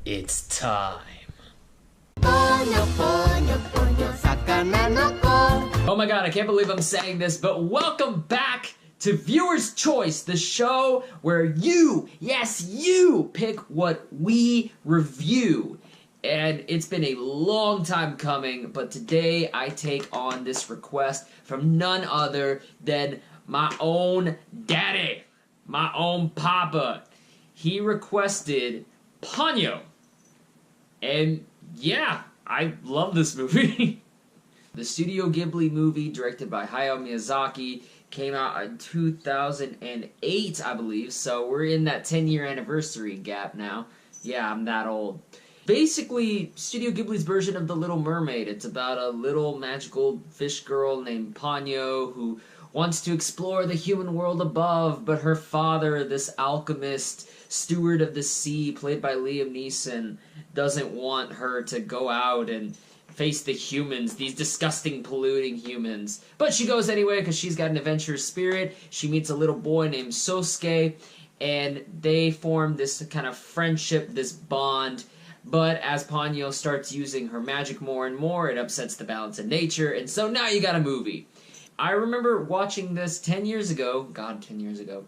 It's time. Ponyo, ponyo, ponyo, sakana no ko. Oh my god, I can't believe I'm saying this, but welcome back to Viewer's Choice, the show where you, yes, you, pick what we review. And it's been a long time coming, but today I take on this request from none other than my own daddy, my own papa. He requested Ponyo. And yeah, I love this movie. The Studio Ghibli movie, directed by Hayao Miyazaki, came out in 2008, I believe, so we're in that 10-year anniversary gap now. Yeah, I'm that old. Basically, Studio Ghibli's version of The Little Mermaid. It's about a little magical fish girl named Ponyo who wants to explore the human world above, but her father, this alchemist, steward of the sea, played by Liam Neeson, doesn't want her to go out and face the humans, these disgusting, polluting humans. But she goes anyway because she's got an adventurous spirit. She meets a little boy named Sosuke, and they form this kind of friendship, this bond. But as Ponyo starts using her magic more and more, it upsets the balance of nature, and so now you got a movie. I remember watching this 10 years ago, God, 10 years ago,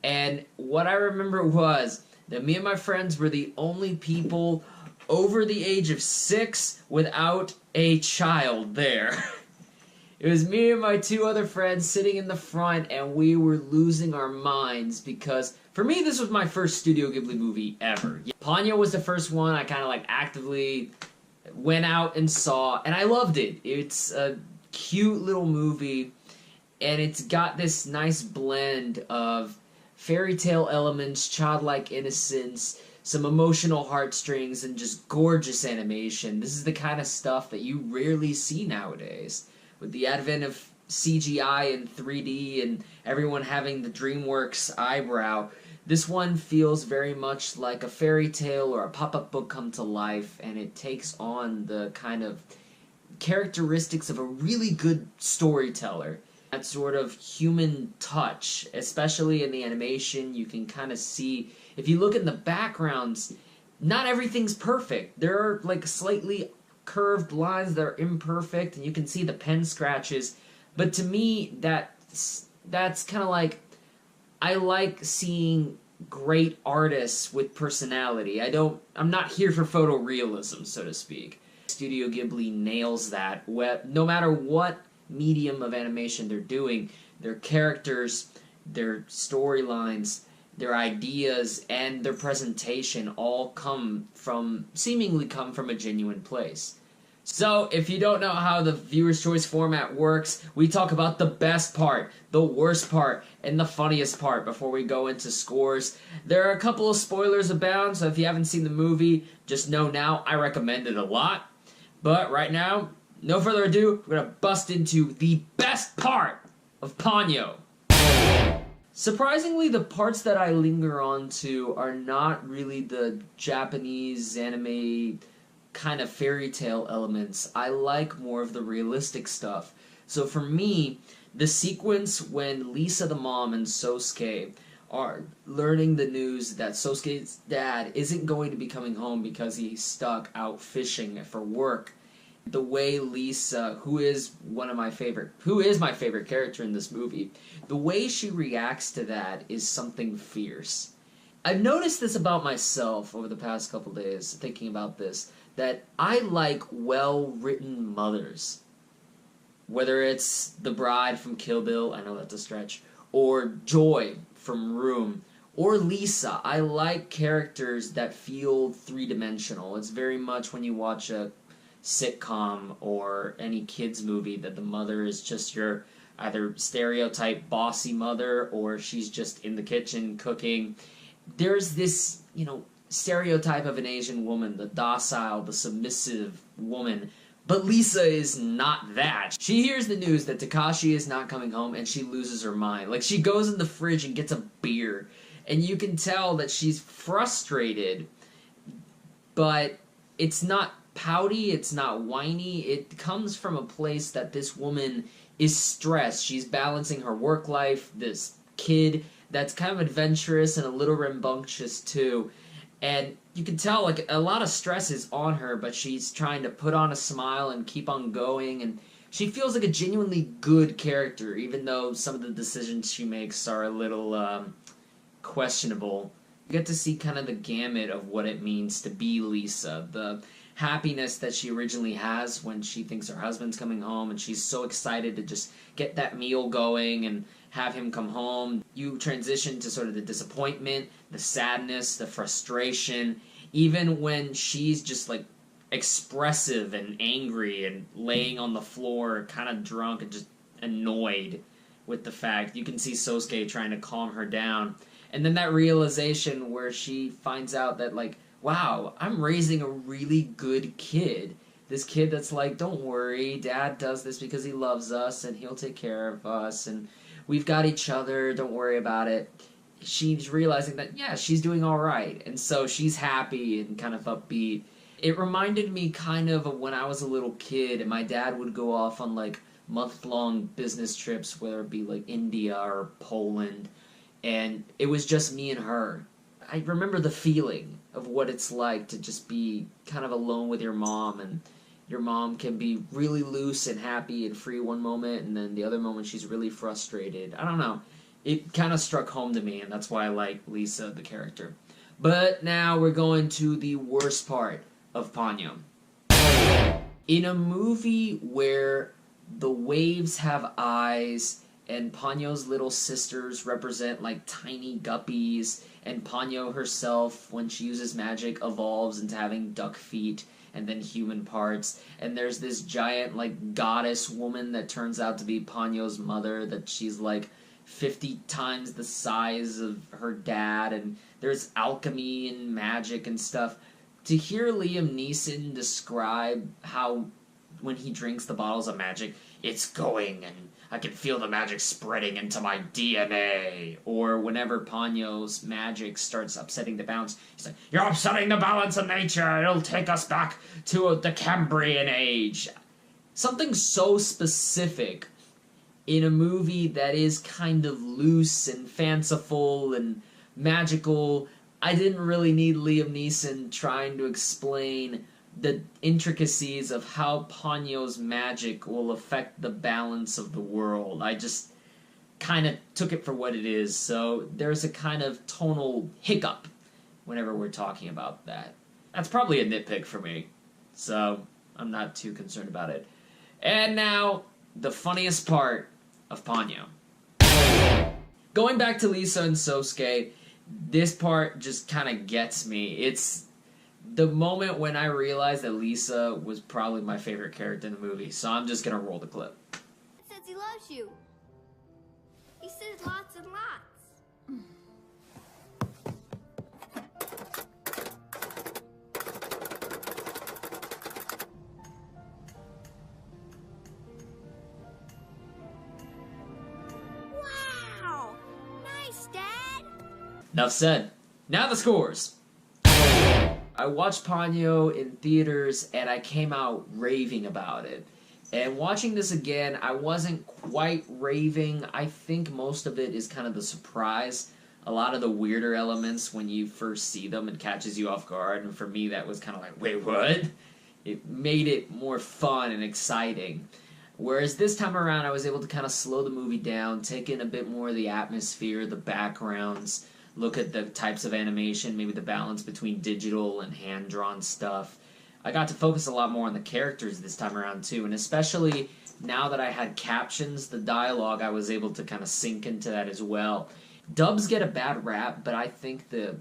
and what I remember was that me and my friends were the only people over the age of 6 without a child there. It was me and my two other friends sitting in the front, and we were losing our minds because, for me, this was my first Studio Ghibli movie ever. Ponyo was the first one I kind of like actively went out and saw, and I loved it. It's a cute little movie, and it's got this nice blend of fairy tale elements, childlike innocence, some emotional heartstrings, and just gorgeous animation. This is the kind of stuff that you rarely see nowadays. With the advent of CGI and 3D and everyone having the DreamWorks eyebrow, this one feels very much like a fairy tale or a pop-up book come to life, and it takes on the kind of characteristics of a really good storyteller. That sort of human touch, especially in the animation, you can kind of see, if you look in the backgrounds, not everything's perfect. There are like slightly curved lines that are imperfect, and you can see the pen scratches, but to me, that's kind of like, I like seeing great artists with personality. I'm not here for photorealism, so to speak. Studio Ghibli nails that. No matter what medium of animation they're doing, their characters, their storylines, their ideas, and their presentation all seemingly come from a genuine place. So, if you don't know how the Viewer's Choice format works, we talk about the best part, the worst part, and the funniest part before we go into scores. There are a couple of spoilers abound, so if you haven't seen the movie, just know now I recommend it a lot. But right now, no further ado, we're going to bust into the best part of Ponyo. Surprisingly, the parts that I linger on to are not really the Japanese anime kind of fairy tale elements. I like more of the realistic stuff. So for me, the sequence when Lisa the mom and Sosuke are learning the news that Sosuke's dad isn't going to be coming home because he's stuck out fishing for work. The way Lisa, who is my favorite character in this movie, the way she reacts to that is something fierce. I've noticed this about myself over the past couple days, thinking about this, that I like well-written mothers. Whether it's the bride from Kill Bill, I know that's a stretch, or Joy from Room, or Lisa. I like characters that feel three-dimensional. It's very much when you watch a sitcom or any kids movie that the mother is just your either stereotype bossy mother or she's just in the kitchen cooking. There's this, stereotype of an Asian woman, the docile, the submissive woman, but Lisa is not that. She hears the news that Takashi is not coming home and she loses her mind. Like, she goes in the fridge and gets a beer, and you can tell that she's frustrated, but it's not pouty, it's not whiny. It comes from a place that this woman is stressed. She's balancing her work life, this kid that's kind of adventurous and a little rambunctious too, And you can tell, like, a lot of stress is on her, but she's trying to put on a smile and keep on going, and she feels like a genuinely good character, even though some of the decisions she makes are a little questionable. You get to see kind of the gamut of what it means to be Lisa. The happiness that she originally has when she thinks her husband's coming home, and she's so excited to just get that meal going and have him come home. You transition to sort of the disappointment, the sadness, the frustration, even when she's just like expressive and angry and laying on the floor, kind of drunk and just annoyed with the fact. You can see Sosuke trying to calm her down. And then that realization where she finds out that, like, wow, I'm raising a really good kid. This kid that's like, don't worry, Dad does this because he loves us and he'll take care of us and we've got each other, don't worry about it. She's realizing that, yeah, she's doing all right. And so she's happy and kind of upbeat. It reminded me kind of when I was a little kid and my dad would go off on, like, month-long business trips, whether it be, like, India or Poland, and it was just me and her. I remember the feeling of what it's like to just be kind of alone with your mom, and your mom can be really loose and happy and free one moment, and then the other moment she's really frustrated. I don't know. It kind of struck home to me, and that's why I like Lisa, the character. But now we're going to the worst part of Ponyo. In a movie where the waves have eyes, and Ponyo's little sisters represent like tiny guppies, and Ponyo herself, when she uses magic, evolves into having duck feet and then human parts, and there's this giant like goddess woman that turns out to be Ponyo's mother, that she's like 50 times the size of her dad, and there's alchemy and magic and stuff. To hear Liam Neeson describe how when he drinks the bottles of magic, it's going and I can feel the magic spreading into my DNA. Or whenever Ponyo's magic starts upsetting the balance, he's like, you're upsetting the balance of nature. It'll take us back to the Cambrian age. Something so specific in a movie that is kind of loose and fanciful and magical. I didn't really need Liam Neeson trying to explain the intricacies of how Ponyo's magic will affect the balance of the world. I just kind of took it for what it is, so there's a kind of tonal hiccup whenever we're talking about that. That's probably a nitpick for me, so I'm not too concerned about it. And now, the funniest part of Ponyo. Going back to Lisa and Sosuke, this part just kind of gets me. It's the moment when I realized that Lisa was probably my favorite character in the movie, so I'm just gonna roll the clip. He says he loves you. He says lots and lots. Wow! Nice, Dad! Enough said. Now the scores! I watched Ponyo in theaters and I came out raving about it. And watching this again, I wasn't quite raving. I think most of it is kind of the surprise. A lot of the weirder elements when you first see them, it catches you off guard. And for me, that was kind of like, wait, what? It made it more fun and exciting. Whereas this time around, I was able to kind of slow the movie down, take in a bit more of the atmosphere, the backgrounds, look at the types of animation, maybe the balance between digital and hand-drawn stuff. I got to focus a lot more on the characters this time around, too, and especially now that I had captions, the dialogue, I was able to kind of sink into that as well. Dubs get a bad rap, but I think the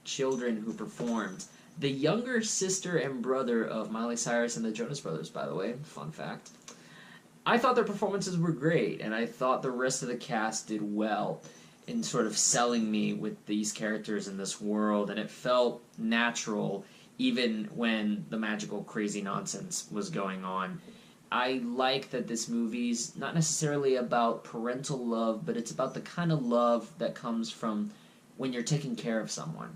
children who performed, the younger sister and brother of Miley Cyrus and the Jonas Brothers, by the way, fun fact, I thought their performances were great, and I thought the rest of the cast did well in sort of selling me with these characters in this world, and it felt natural even when the magical crazy nonsense was going on. I like that this movie's not necessarily about parental love, but it's about the kind of love that comes from when you're taking care of someone.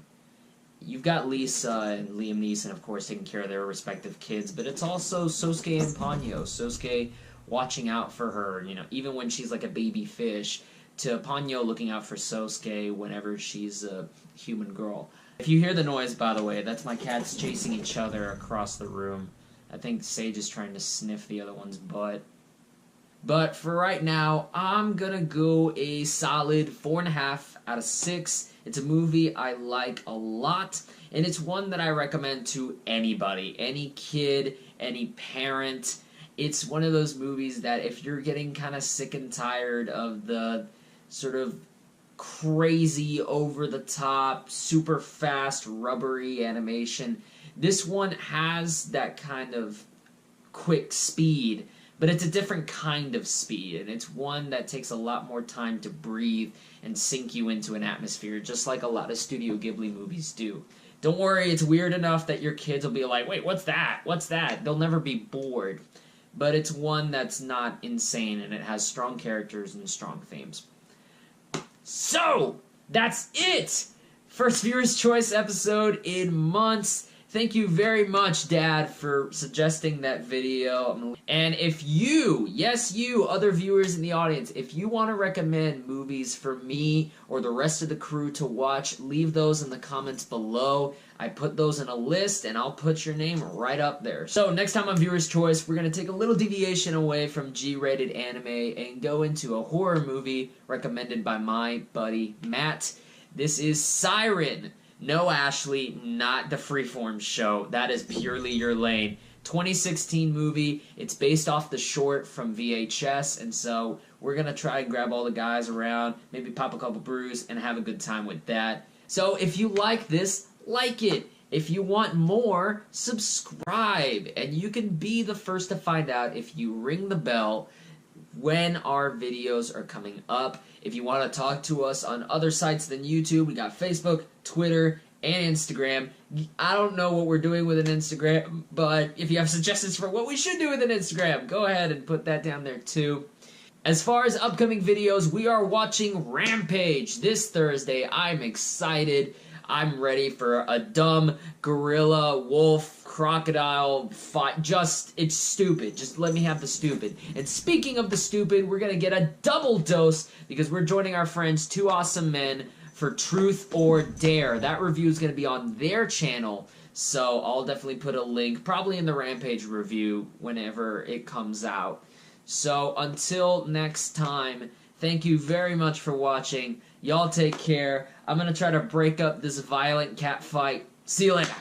You've got Lisa and Liam Neeson, of course, taking care of their respective kids, but it's also Sosuke and Ponyo. Sosuke watching out for her, you know, even when she's like a baby fish, to Ponyo looking out for Sosuke whenever she's a human girl. If you hear the noise, by the way, that's my cats chasing each other across the room. I think Sage is trying to sniff the other one's butt. But for right now, I'm gonna go a solid 4.5 out of 6. It's a movie I like a lot, and it's one that I recommend to anybody, any kid, any parent. It's one of those movies that if you're getting kind of sick and tired of the sort of crazy, over-the-top, super fast, rubbery animation, this one has that kind of quick speed, but it's a different kind of speed, and it's one that takes a lot more time to breathe and sink you into an atmosphere, just like a lot of Studio Ghibli movies do. Don't worry, it's weird enough that your kids will be like, wait, what's that? What's that? They'll never be bored. But it's one that's not insane, and it has strong characters and strong themes. So, that's it! First Viewer's Choice episode in months. Thank you very much, Dad, for suggesting that video. And if you, yes you, other viewers in the audience, if you want to recommend movies for me or the rest of the crew to watch, leave those in the comments below. I put those in a list, and I'll put your name right up there. So next time on Viewer's Choice, we're going to take a little deviation away from G-rated anime and go into a horror movie recommended by my buddy Matt. This is Siren. No, Ashley, not the Freeform show. That is purely your lane. 2016 movie. It's based off the short from VHS, and so we're going to try and grab all the guys around, maybe pop a couple brews, and have a good time with that. So if you like this, like it. If you want more, subscribe. And you can be the first to find out if you ring the bell when our videos are coming up. If you want to talk to us on other sites than YouTube, we got Facebook, Twitter, and Instagram. I don't know what we're doing with an Instagram, but if you have suggestions for what we should do with an Instagram, go ahead and put that down there too. As far as upcoming videos, we are watching Rampage this Thursday. I'm excited. I'm ready for a dumb gorilla, wolf, crocodile fight. It's stupid. Just let me have the stupid. And speaking of the stupid, we're going to get a double dose because we're joining our friends, Two Awesome Men, for Truth or Dare. That review is going to be on their channel, so I'll definitely put a link, probably in the Rampage review whenever it comes out. So until next time, thank you very much for watching. Y'all take care. I'm going to try to break up this violent cat fight. See you later.